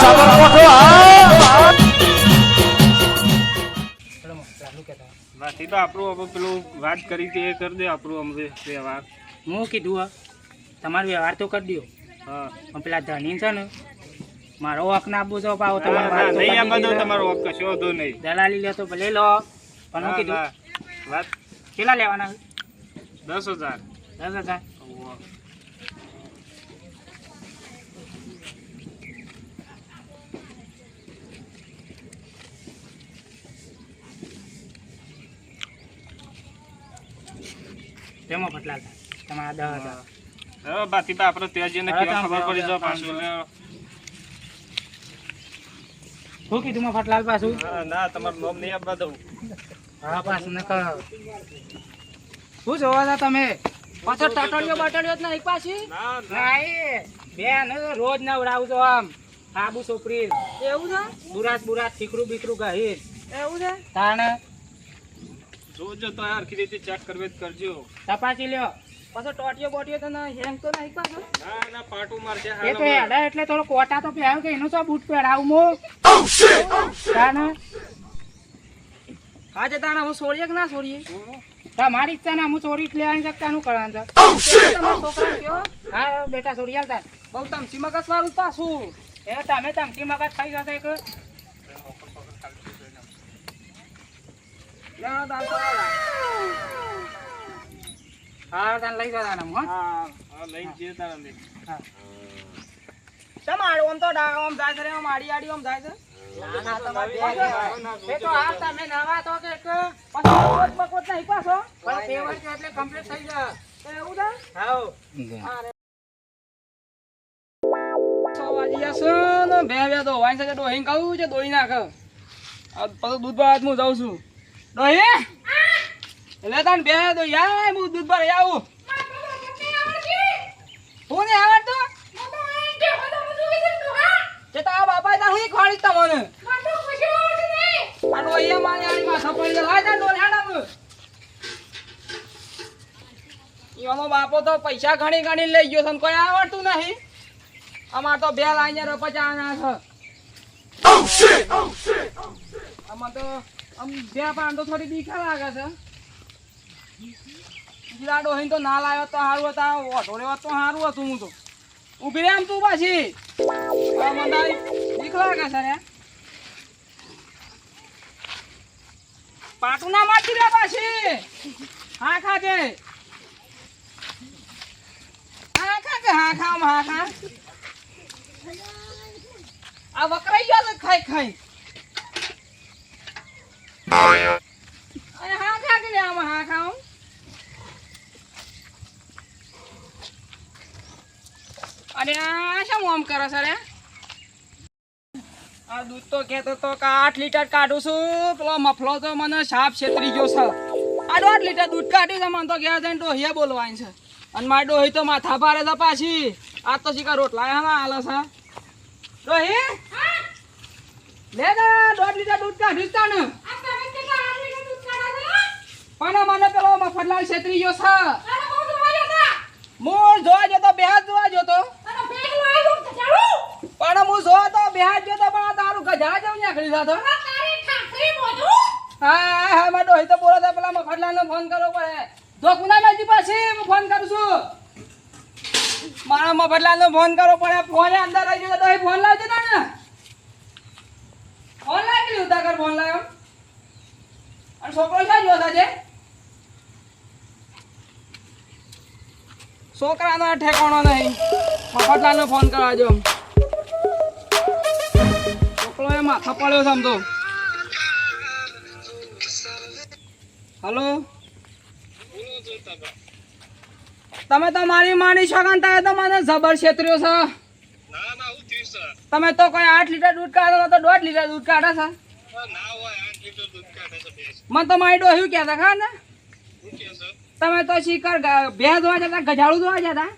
સાબરકોઠો વાથી તો આપણું હવે પેલું વાત કરી તે એ કરી દે આપણું અમને વ્યવહાર. હું કીધું તમારો વ્યવહાર તો કરી દો. હા પણ પેલા ધની છે ને મારો હક ના આપવું છો પાવો ના, ના, નહીં આ બધો તમારો હક કશો વાંધો નહીં. દલાલી લે તો ભલે લો પણ હું ના, કીધું ના. વાત કેટલા લેવાના 10,000. 10,000 ઓહો. તેમાં ફટલા તમારા 10,000 હવે બાકી તો આપણે ત્યાં જઈને કેવા ખબર પડી જાય પાછું. શું કીધું માં ફટલાલ પાછું ના, ના, તમારું નામ નહીં આપવા દઉં. હા પાછું નકર શું જોવા હતા તમે પાછો ટટોડિયો બટોડિયો જ નહીં પાછી ના, ના. નહીં બેન રોજ નવડાવું છો આમ આબુ સોપરી એવું છે બુરાત ઠીકરું બીકરું ગહીર એવું છે તાણે જોજો તો યાર કીધી રીતે ચેક કરવી જ કરજો. તપાસી લ્યો પાછો ટોટિયો બોટિયો તો હેંગ તો નહીં પાછો ના, ના, પાટું મારશે એ હાલ તો હવે. હેડા એટલે થોડો કોટા તો પહેર્યો કે એનો શું બૂટ પહેરાવું મો તાણે આજે તાણે હું છોડીએ કે ના છોડીએ તમારી ઈચ્છા ને હું છોડી જ લેવાની શકતા નું કરવાનું છે તમારા છોકરા કયો હા બેટા છોડી આવતા બહુ તમસી મગજ વાળું પાછું એ તમે તમસી મગજ થઈ જશે કે લેવાનો દાલ તો હા તાન લઈ જતા ને હું હા, હા, લઈને જઈએ તારા અંદર. હા તમારું આમ તો આમ જાય છે આમ આડી આડી આમ જાય છે ના તમારે એ તો આ તમે નવા તો કે પાછો બકોત નહીં પાછો પણ પેવર કે એટલે કમ્પ્લીટ થઈ જાય તો એવું છે હાઉ અરે સવાજી છે ને બે તો વાઈન છે ડોહીન કહું છે દોઈ નાખ આ પાછો દૂધ બાદ હું જાઉં છું ડોહી એટલે તને બે તો યાર હું દૂધ બાર આવું હું ને આવડતો જે તારા બાપા તા હું ખોડી તમને આનો અહીંયા મારી આની માથા પડી જાય લાજા ડોલ હેડા ઈવાનો બાપો તો પૈસા ઘણી ઘણી લઈ ગયો છે કોઈ આવડતું નહીં અમાર તો બે લાઈન રપચા ના છે અમાર તો આમ બે પાંડો થોડી બીકા લાગે છે બીજા ડોહીન તો ના લાવ્યો તો સારું હતા ઓઢો લેવા તો સારું હતું હું તો ઉભી રે આમ તું પાછી મંદાઈ બીક લાગે છે રે પાટું ના મારતી રે પાછી હા ખાજે હા ખા હા ખા આ વકરાઈ ગયો છે ખાઈ ખાઈ અરે હા ખા કે આમાં હા ખાઉં અરે આ શું આમ કરો છો રે આ દૂધ તો કહેતો તો કે 8 લીટર કાઢું છું પેલો મફલો તો મને સાપ છેતરી ગયો છે આ 8 લીટર દૂધ કાઢી છે મને તો ગયા જઈને ડોહિયા બોલવાની છે અને મારી ડોહી તો માથા ભારે છે પાછી આ તો શીખા રોટલા હા હાલે છે ડોહી લે જા 1.5 લીટર દૂધ કાઢ્યું છે ને પણ મને પેલો મફતલાલ છેતરી ગયો છે હું જોવા જતો બેહાજ જોવા જતો પણ હું જોવા તો બેહાજ જતો પણ તારું ગધા જેવું નીકળી જતો હા હા મારો ડોહી તો બોલો તો પેલા મફતલાલને ફોન કરવો પડે જો કુના મેજી પાછી હું ફોન કરું છું મારા મફતલાલને ફોન કરવો પડે ફોન અંદર રહી ગયો તો ફોન લાવજો ને ફોન લાવી લીધું તાકર ફોન લાવ્યો અને છોકરો ક્યાં ગયો સાજે છોકરાનો ઠેકાણો નહીં મફતલાલને ફોન કરવા જો છોકરો એ માથા પડ્યો છે આમ તો હલો તમે તો મારી માની શકો ને તો મને જબર છેતર્યો છે તમે તો કોઈ 8 લીટર દૂધ કાઢો તો 1.5 લીટર દૂધ કાઢે છે મને તો મારી ડોહ્યું કહેતા ખા ને તમે તો શીકર ભેંસ જોવા જતા ગજાળું જોવા જતા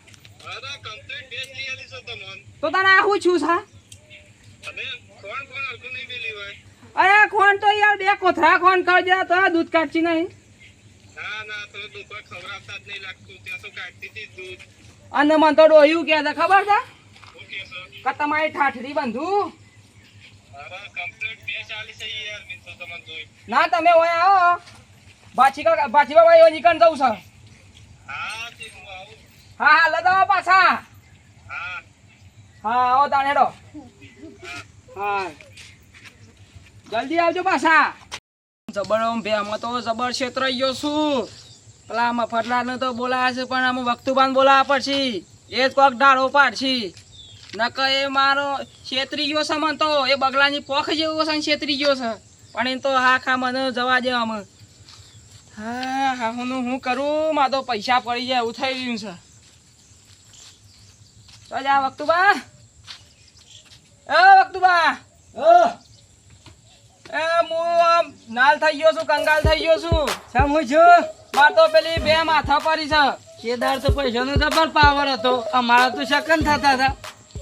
તો તને આ શું છું છે અરે ખોન તો યાર બે કોથરા ખોન કરી દે તો દૂધ કાઢતી નહીં અને મને તો ડોહ્યું કહેતા ખબર છે કે તમારી ઠાઠડી બંધુ ના તમે ઓય આવો બાછી બાબા એવો નીકળ જવું છે. હા હા લગાવો પાછા. હા આવો તાણ હેડો. હા જલ્દી આવજો પાછા. જબર બે આમાં તો જબર ક્ષેત્ર ગયો છું. પેલા મફતલાલને તો બોલાયા છે પણ આમાં વખતુબાન બોલાવા પડશે. એ જ કોક ડાળો પાડશે. નકર એ મારો છેતરી ગયો છે મને તો. એ બગલાની પોખ જેવો છે ને છેતરી ગયો છે. પણ એ તો હા ખા મને જવા દે આમાં. હા હા હું કરું મારે તો પૈસા પડી જાય એવું થઈ રહ્યું છે. તો જા વખતુબા. વખતુબા. હું આમ નાલ થઈ ગયો છું, કંગાલ થઈ ગયો છું. સામ હું છું માર તો પેલી બે માથા પડી છે. કેદાર તો પૈસાનો જબર પાવર હતો, અમારા તો શકન થતા હતા.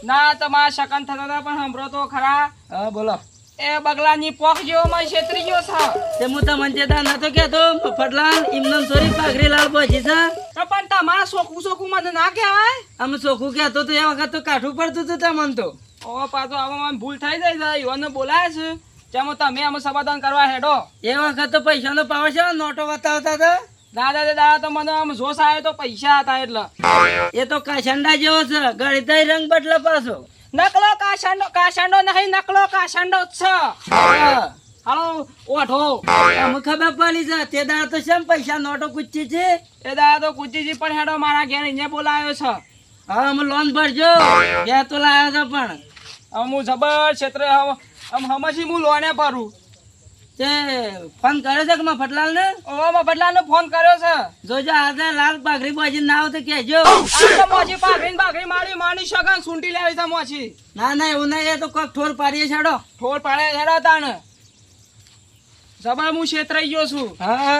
ના તમારા શકન થતા હતા પણ સાંભળો તો ખરા. હા બોલો. એ બગલાની પોખ જેવો માં છેતરી ગયો છે. તે હું તમને ચેતા નતો કેતો મફતલાલ ઇમનામ સોરી પાઘરીલાલ પહોંચી છે. તો પણ તમારા સોખું મને ના કહેવાય. આમ ચોખ્ખું કહેતો તો એ વખત તો કાઠું પડતું હતું તમને તો. ઓ પાછો આમાં ભૂલ થઈ જાય છે. યુવાનને બોલાય છે જેમાં તમે આમાં સમાધાન કરવા હેડો. એ વખત તો પૈસાનો પાવર છે, નોટો બતાવતા હતા. દાદા તો મને આમ જોશ આવ્યો તો પૈસા હતા એટલે. એ તો કાશંડા જેવો છે, ગળિતાઈ રંગ બદલે પાછો. નકલો કાશાંડો નહીં, નકલો કાશાંડો જ છે. હા. હાલો ઓઠો. અમને ખબર પડી છે તે દાડા તો શેમ પૈસા નોટો કૂચી છે. એ દાદા તો કુચીજી પણ હેડો મારા ઘેર અહીંયા બોલાયો છે. હા અમે લોન ભરજો બે તો લાવ્યો છે પણ હું જબર ક્ષેત્રે આમ હમણાં હું લોને ભરું. તે ફોન કર્યો છે કે મફતલાલ ને? ઓમાં બદલાનો ફોન કર્યો છે. જોજો આજે લાલ પાઘડી બાજી ના આવે તો કહેજો. આ તો મોછી પાઘડી મારી શકન સુંટી લેવી છે મોછી. ના એવું નહીં, એ તો કોક ઠોર પાડીએ છાડો. ઠોર પાડે હેડો તાણ. જબર હું છેતરાઈ ગયો છું. હા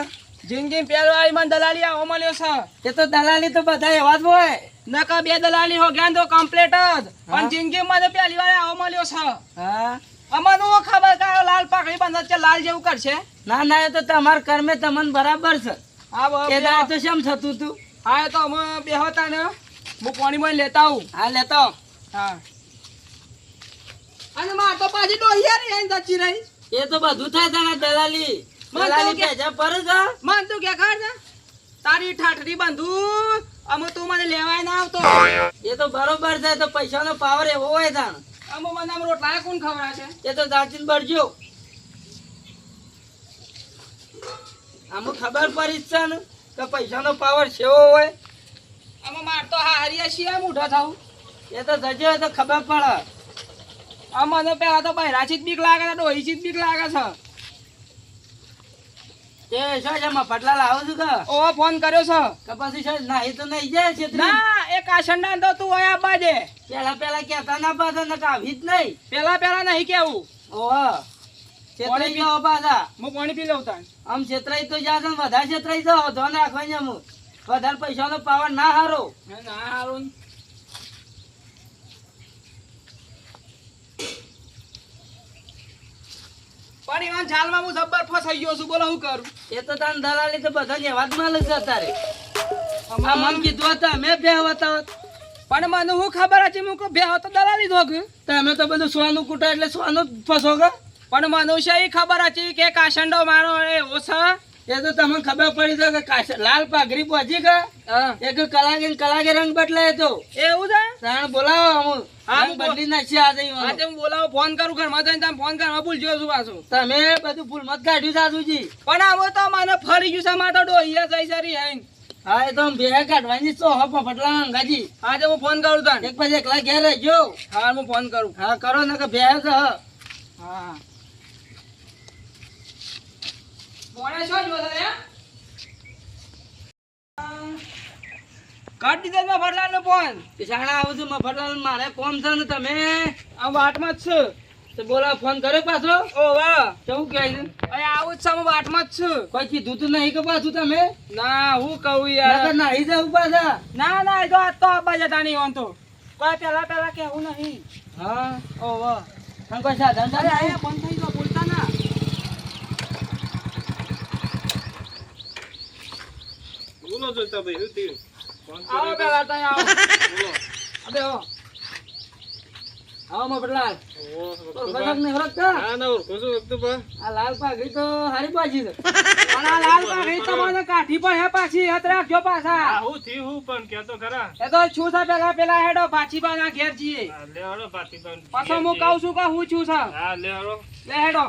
જિંદગી પેલો આવી મને દલાલી આવો મળ્યો છે. એ તો દલાલી તો બધા એવા જ હોય. નકા બે દલાલી હો ગયા તો કમ્પ્લીટ જ. પણ જિંદગી મને પહેલી વાર આવો મળ્યો છે. હા અમને ખબર કે લાલ પાઘડી બંધ છે લાલ જેવું કરશે. ના એ તો તમારા કર્મે તમને બરાબર છે. હા એ દાડે તો શેમ થતું તું? હા તો અમે બેહોતા ને હું પાણી લેતા આવું. હા લેતો. હા અને માં તો પાછી ડોહિયારી આઈને જતી રહી. એ તો બધું થાય તને દલાલી. મને તો દલાલી કે- પૈસા પર છે. મન તું કે ખર છે તારી ઠાઠરી બંધુ અમે તું મને લેવાય ના આવતો. એ તો બરોબર છે, તો પૈસાનો પાવર એવો હોય તાણ. અમે મને આમ રોટલા કોણ ખવડાવે છે. એ તો જાચીને ભરજો. આમાં ખબર પડી જ છે ને કે પૈસાનો પાવર કેવો હોય. અમે માર તો હા હરિયા છીએ મૂઢો થાઉં. એ તો જજો એ તો ખબર પડે. મને પેલા તો બહેરાથી જ બીક લાગે છે, ડોહીથી જ બીક લાગે છે. તે શું છે મફતલાલ આવું છું કે ઓ ફોન કર્યો છે. કે પછી શું નાહી તો નહીં જાય છેતરી? ના એ કાશંડા તો તું અહીંયા બાજે. પેલા કહેતા ના પાછા ને આવી જ નહીં. પેલા નહીં કેવું. ઓહો છેતરાઈ ગયો પાછા. હું પાણી પી લઉં તાણ. આમ છેતરાઈ તો જા વધારે છેતરાઈ જાઓ ધોન રાખવાની અમુક વધારે પૈસાનો પાવર ના હારો. ના હારું. પણ એમાં જાલમાં હું જબ્બર ફસાઈ ગયો છું. બોલો હું કરું. એ તો તાન દલાલી તો બધા એવા જ માલ છે અત્યારે. આ મન કીધું હતા મેં બે બતાવત. પણ મને હું ખબર હતી હું બે તો દલાલી ધોક. તમે તો બધું સોનું કૂટા એટલે સોનું જ ફસો કે. પણ મનુષ્ય એ ખબર હતી કે કાશંડો મારો એ ઓછા. એ તો તમને ખબર પડી છે કે લાલ પાઘડી પહોંચી ગયા. એક કલાકે રંગ બદલાય તો એવું છે. તાણ બોલાવો અમુક હા, રંગ બદલી નાખશે આજે ઈ આજે હું બોલાવો ફોન કરું ઘરમાં જઈને તમે ફોન કરવા ભૂલજો છું પાછું. તમે બધું ફૂલ મત કાઢ્યું સાસુજી. પણ આવો તો મને ફરી ગયું છે મારે તો ડોહિયા જઈ સરી હે. હા એ તો બે કાઢવાની તો હપ ફટલા અંગાજી. આજે હું ફોન કરું તને. એક પછી એકલા ઘેર રહેજો. હા હું ફોન કરું. હા કરો ને કે બે છે. હા મોણે શું જોતા રે? કાઢી દીધો ફરલાનો ફોન. શાળા આવું છું મફતલાલ મારે કોમ છે ને તમે આ વાટમાં જ છું. તો બોલા ફોન કર્યો પાછો. ઓ વાહ કેવું કહે છે? અરે આવું જ છે હું વાટમાં જ છું. કોઈ કીધું તો નહીં કે પાછું તમે ના હું કહું યાર. નાહી જાવ પાછા. ના એ તો આજ તો આબા જતા નહીં હોતો. કોઈ પેલા કેવું નહીં. હા ઓ વાહ અને કોઈ સાધન અરે અહીંયા બંધ થઈ ગયો બોલતા ના. બોલો જોતા ભાઈ શું થયું? ફોન કર્યો આવો તો? પેલા તઈ આવો. બોલો. અબે હો આવો મફતલાલ. ઓહો, તો કદાચ નહીં ઓળખતા? ના ના ઓળખું છું વખતુભા. આ લાલ પાઘડી તો હારી બાજી છે. પણ આ લાલ પાઘડી તમને કાઠી પણ હે પાછી યાદ રાખજો પાછા. આવું થયું હું પણ કહેતો ખરા. એ તો છું છે પેલા હેડો પાછી બાના ઘેર જઈએ. હા, લે હળો પાટીબાન. પાછો હું કહું છું કે હું છું છે. હા લે હળો. લે હેડો.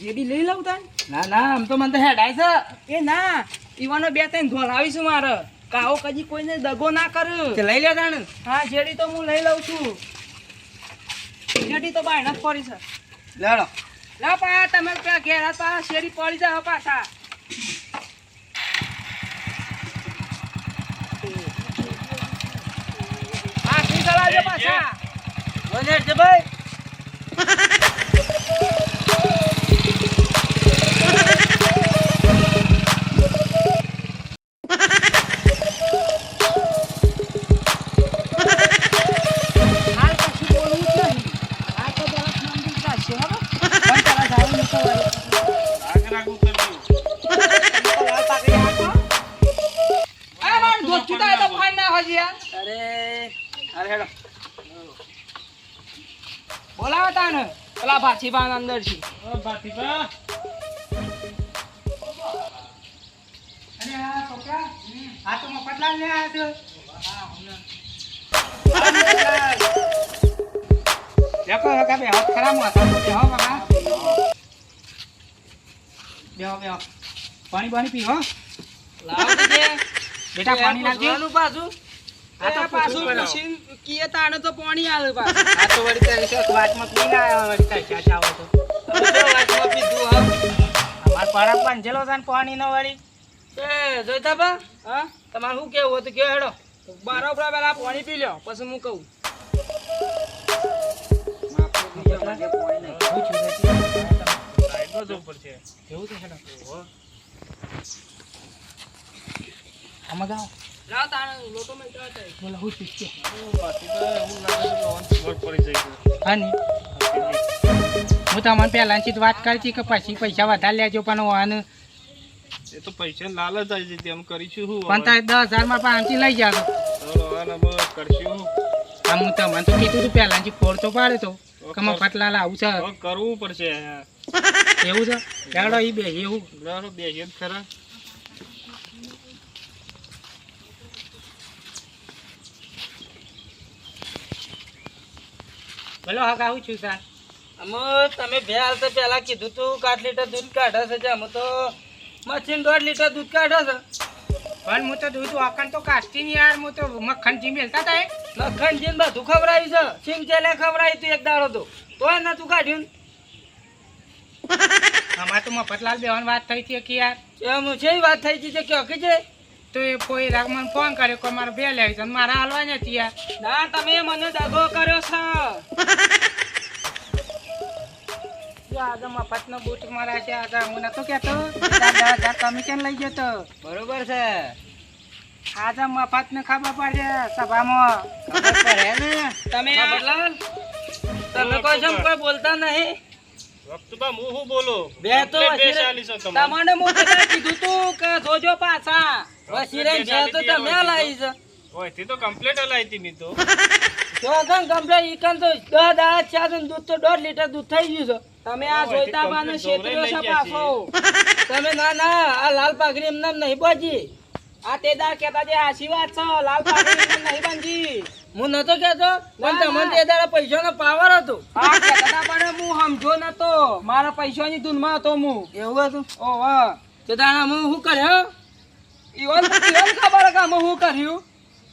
જેડી લઈ લઉં તાન. ના ના આમ તો મને તો હેડાય છે. એ ના ઈવાનો બે ત્રણ ધોલાવીશું મારે કાવો કદી કોઈને દગો ના કર. તે લઈ લે તાણ. હા જેડી તો હું લઈ લઉં છું. જેડી તો બાય જ પડી છે. લેડો. લા પા તમે ત્યાં ઘેર હતા શેરી પડી જાવ પાછા. હા શું ચલાવજો પાછા. બોલે છે ભાઈ. હાલ કશું બોલવું જ નહીં. આ તો દરસ મંદિર ચાલશે હો. પણ તારા જાવું નહીં તો વળી. આગ રાખું કરજો. લાલ પાકડી હાથો. આ માર ધોચું તાય તો ફાન ના હોજી યાર. અરે હેડો. બોલાવો તાને પેલા ભાછી બાન અંદર છે. ઓ પાટીબા. અને આ છોકરા આ તો મફતલાલ ને આ તો દેખો કે બે હાથ ખરાબ હતા તો બેહો બાબા બેહો પાણી પીવો લાવો દીજે. બેટા પાણી નાખજો જોવાનું પાછું. આ તો પાછું મશીન કીએ તાણે તો પાણી આલે પાછું. આ તો વળી તારી શોખ વાતમાં પીને આવ્યા વળી તારી ચાચા આવો તો. હવે જો વાતમાં પીધું હા. અમાર પરબ બંધેલો છે ને પાણી નો વળી એ જોઈતા બા હા તમારે શું કેવું હતું કયો હેડો. બરોબર પેલા પાણી પી લ્યો પછી હું કહું સાઈડમાં જવું પડશે. કેવું છે હેડો ઓહો. આમાં ગાઓ લાવ તાણે લોટો મેં જાતા. બોલો હું શીખશે ઓ પાટીબા, એવું લાગે છે કે ઓન ખબર પડી જાય છે. હા ની હું તમને પહેલાંથી જ વાત કરી હતી કે પછી પૈસા વધારે લેજો પણ વાન એ તો પૈસા લાલચ આવી છે તેમ કરીશું હું પણ તારે 10,000 માં પણ આમથી લઈ જાવ ચલો હવે અમે કરશું હું. આમ હું તમને તો કીધું હતું પહેલાંથી ફોડ તો પાડે તો કે મફતલાલ આવું છે હવે કરવું પડશે. એવું છે ચાલો એ બે એવું બરાબર બેસીએ જ ખરા. બોલો હા આવું છું સર અમે તમે બે હાલ તો પેલા કીધું તું કે 8 લીટર દૂધ કાઢે છે જે અમે તો મશીન 1.5 લીટર દૂધ કાઢે છે. પણ હું તો દૂધ વાકણ તો કાઢતી નહીં યાર હું તો મક્ખન જી મેલતા હતા મખણ જીન બધું ખવડાવ્યું છે. સિંગ ચેલે ખવડાવ્યું તું એક દાડો તો તોય નતું કાઢ્યું. અમારે તો મફતલાલ બેવાની વાત થઈ હતી કે યાર એમ છે વાત થઈ ગઈ છે કે હકી છે. તો એ કોઈ રાગ મને ફોન કર્યો કે મારે બે લેવી છે મારા હાલવા નથી યાર ના તમે મને દગો કર્યો છે. જો આજે મફતનો બૂટ મારા છે આજે હું નતો કહેતો 10,000 કમિશન લઈ જતો બરોબર છે. આજે મફતને ખબર પડશે સભામાં ખબર પડે ને. તમે મફતલાલ, તમે કોઈ જેમ કોઈ બોલતા નહીં. વખતુભા, હું શું બોલું? બે તો બે વસીરે- 40 છો તમારે. તમને હું કદાચ કીધું તું કે જોજો પાછા વસીરે છે તો તમે લાવી છે. ઓયથી તો કમ્પ્લેટ હલાવી હતી મેં તો. તો અગન કમ્પ્લેટ ઈકન તો 10 દાડા ચા દૂધ તો 1.5 લીટર દૂધ થઈ ગયું છે. તમે આ જોઈતા બાને છેતર્યો છે પાછો તમે ના ના આ લાલ પાઘડી એમ નામ નહીં બાજી. આ તે દાર કહેતા જે આશી વાત છે લાલ પાઘડી એમને નહીં બાંધી હું નતો કેતો પણ ના, તમને ના. તે દાડા પૈસાનો પાવર હતો. આ કહેતા પણ હું સમજો નતો મારા પૈસાની ધૂનમાં હતો હું એવું હતું ઓહો તે દાડા હું શું કર્યો ઈવન ખબર કે અમે શું કર્યું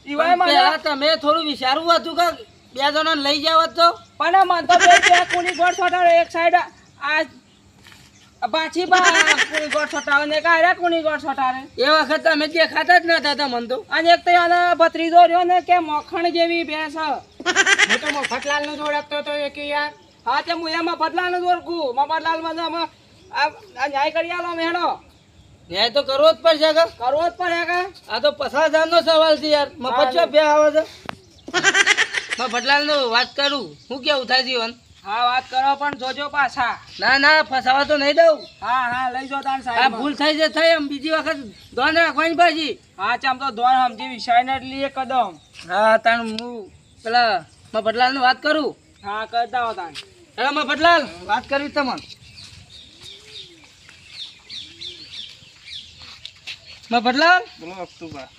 ઈવાય મને પેલા તમે થોડું વિચારવું હતું કે બે જણા લઈ જાવ તો. પણ મન તો બે કુણી ગોળ છોટાડે એક સાઈડ આ પાછી બા કુણી ગોળ છોટાડે ને કાયરા કુણી ગોળ છોટાડે એ વખત તમે દેખાતા જ નતા તમને તો. અને એક તો આને ભત્રીજો રહ્યો ને કે મખણ જેવી ભેંસ હું તો મફતલાલ નું જોડકતો તો એક યાર હા તે હું એ મફતલાલ નું જોડકું મફતલાલ માં આ ન્યાય કરી આલો મેળો ન્યાય તો કરવો જ પડશે કે કરવો જ પડે કે આ તો 50,000 નો સવાલ છે યાર. મફત ચો બે આવે છે. મફતલાલ નો વાત કરું હું કેવું થાય જીવન હા વાત કરો પણ જોજો પાછા. ના ના ફસાવા તો નહીં દઉં. હા હા લઈ જાઓ તાન આ સાહેબ. ભૂલ થઈ છે થઈ એમ બીજી વખત ધોન રાખવાની પાછી. હા ચમ તો ધોર સમજી વિષય ને એટલે એ કદમ. હા તાણ હું પેલા મફતલાલ વાત કરું. હા કરતા હો તાન. અરે મફતલાલ વાત કરવી તમને. મફતલાલ બોલો અક્ટુબા.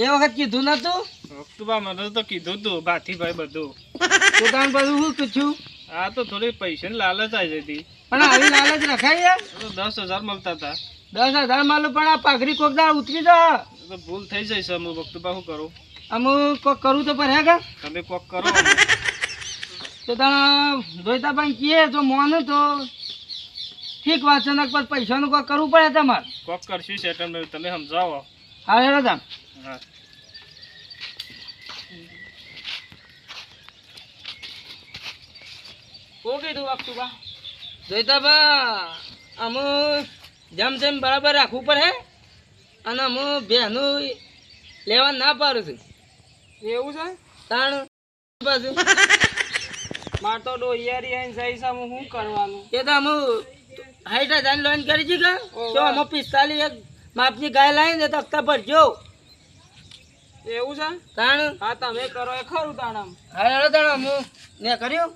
એ વખત કીધું નતું. અક્ટુબા મને તો કીધું તું ભાથીભાઈ બધું. તો તાણ બધું શું પૂછ્યું. આ તો થોડી પૈસાની લાલચ આવી હતી. પણ આવી લાલચ રખાય યાર. તો 10,000 મળતા હતા. 10,000 માલું પણ આ પાઘડી કોકદાર ઉતરી જા. તો ભૂલ થઈ જાય છે અમુક અક્ટુબા શું કરું. અમુક કોક કરું તો પડે કા. તમે કોક કરો. તો તને જોઈતા પણ કીએ તો મોન તો ઠીક વાત છે ને પછી પૈસાનું કોક કરવું પડે તમારે. કોક કરશું સેટલમેન્ટ તમે સમજાવો. હા હેરો તાણ. હા શું કીધું અક્ટુબા? જોઈતા બા અમુ જેમ તેમ બરાબર રાખવું પડે અને હું બેનું લેવા ના પાડું છું. એવું છે? તાણ બાજુ માર તો ડોહિયારી આઈને જઈ છે હું શું કરવાનું? એ તો અમુ 60,000 લોન કરી છે કે ઓહો. તો અમુ 45 એક માપની ગાય લાવીને તો હપ્તા ભરજો. એવું છે? તાણ હા તમે કરો એ ખરું તાણ. હા હેરો તાણ અમુ ને કર્યું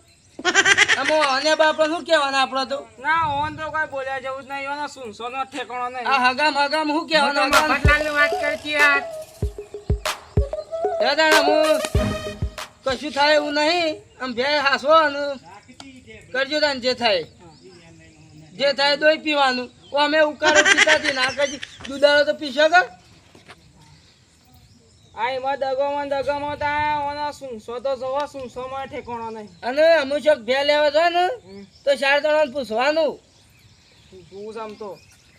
અમુ અને બાપડે શું કહેવાના આપણે તો ના ઓન તો કોઈ બોલ્યા જેવું જ નહીં. એનો સુનસો નો ઠેકાણો નહીં. આ હગામ શું કહેવાના મફતલાલની વાત કરતી યાર. હેરો તાણ અમુ કશું થાય એવું નહીં આમ બે હાસો અને કરજો તાન જે થાય દોઈ પીવાનું. ઓ અમે ઉકાળો પીતાથી ના કરી દુધાળો તો પીશો કે આ એમાં દગોમાં તા ઓનો સુનસો તો જોવો સુનસો માં ઠેકાણો નહીં. અને અમુક ચોક ભે લેવા જાય ને તો 4 જણાને પૂછવાનું. તું સમતો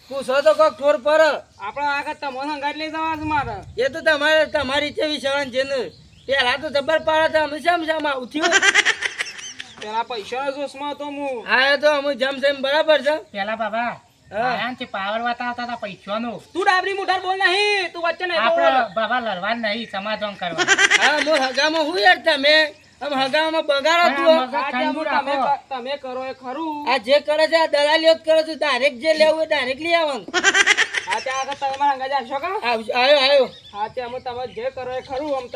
પૂછો તો કોક ઠોર પર. આપણે આગળ તમને હંગાટ લઈ જવા છે મારે. એ તો તમારી જેવી સળન છે ને પેલા તો જબર પાડે અમે શામ આવું થયું. પેલા પૈસા જોશમાં તો હું. હા એ તો અમે જેમ બરાબર છે. પેલા બાબા હા. પાવર બતાવતા હતા પૈસાનું. તું ડાબરી મુઠાર બોલ નહીં. તું વચ્ચે નહીં બોલ. આપણે બાબા લડવાનું નહીં, સમાધાન કરવા. હા હું હગામાં હું યાર તમે આમ હગામાં બગાડો તું. હા, મગજ આજે ઠંડુ તમે રાખો. તમે કરો એ ખરું. આ જે કરે છે આ દલાલીઓ જ કરે છે. ડાયરેક્ટ જે લેવું એ ડાયરેક્ટ લઈ આવવાનું. હા ત્યાં આગળ તમે મારા હંગાજ આવશો કા? આવ્યો હા ત્યાં અમે તમે જે કરો એ ખરું. આમ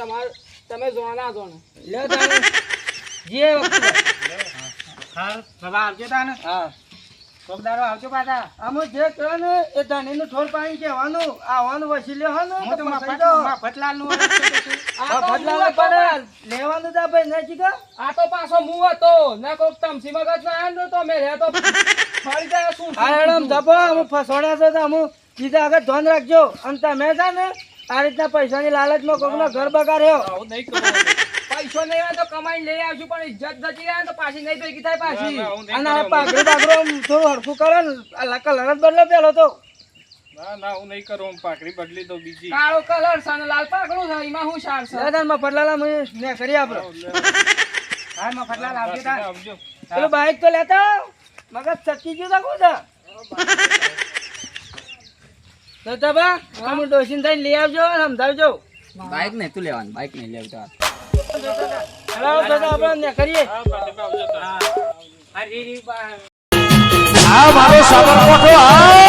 તમે જોણા ના જોણે. લ્યો તાણે જે વખતે હારું, બાબા આવજો તાને. હા કોક દાડો આવજો પાછા. આમાં જે કરે ને એ ધાણીનું ઠોર પાણી કહેવાનું. આવવાનું વસીલે હો ને હું તો તો ફસાઈ દો. મફતલાલનું ઓળખ કરું છું. આ તો ભટલાલે હું હતો પડે. પણ. લેવાનું તા ભાઈ નહીં શીખા. આ તો પાછો હું હતો ને કોક તમસી મગજ ના આવ્યો તો મેં રહેતો ફરી જાય શું હા હેડમ ધપો અમુક ફસોડ્યા છે તો અમુક બીજા આગળ ધ્યાન રાખજો. અને તમે છે ને આ રીતના પૈસાની લાલચમાં કોકનો ઘર બગાડ્યો. આવું નહીં કરવાનું. પૈસો નહીં આવે તો કમાઈને લઈ આવશું પણ ઇજ્જત જતી રહે તો પાછી નહીં ભેગી થાય પાછી. ના, આવું નહીં અને આ કરવાનું. પાઘડી આમ થોડું હરખું કરે ને આ કલર જ બદલો પેલો તો. ના હું નહીં કરું. પાકડી બદલી દો બીજી. કાળો કલર છે અને લાલ પાકડું છે એમાં શું સાર છે? દાદામાં ફટલાલા મેં કરી આપણે. હા, મફતલાલ આવજો તાન. આવજો. પેલું બાઈક તો લેતા આવ. મગજ ચટકી ગયું તા કોતા. તો બા તમે ડોસીને થઈને લઈ આવજો અને સમજાવજો. બાઈક નહીં તું લેવાનું, બાઈક નહીં લેવતા. ચલાવો તો આપણે ને કરીએ. હા ભાથીભાઈ આવજો તાન. હરી આ મારો સાબરકોઠો આ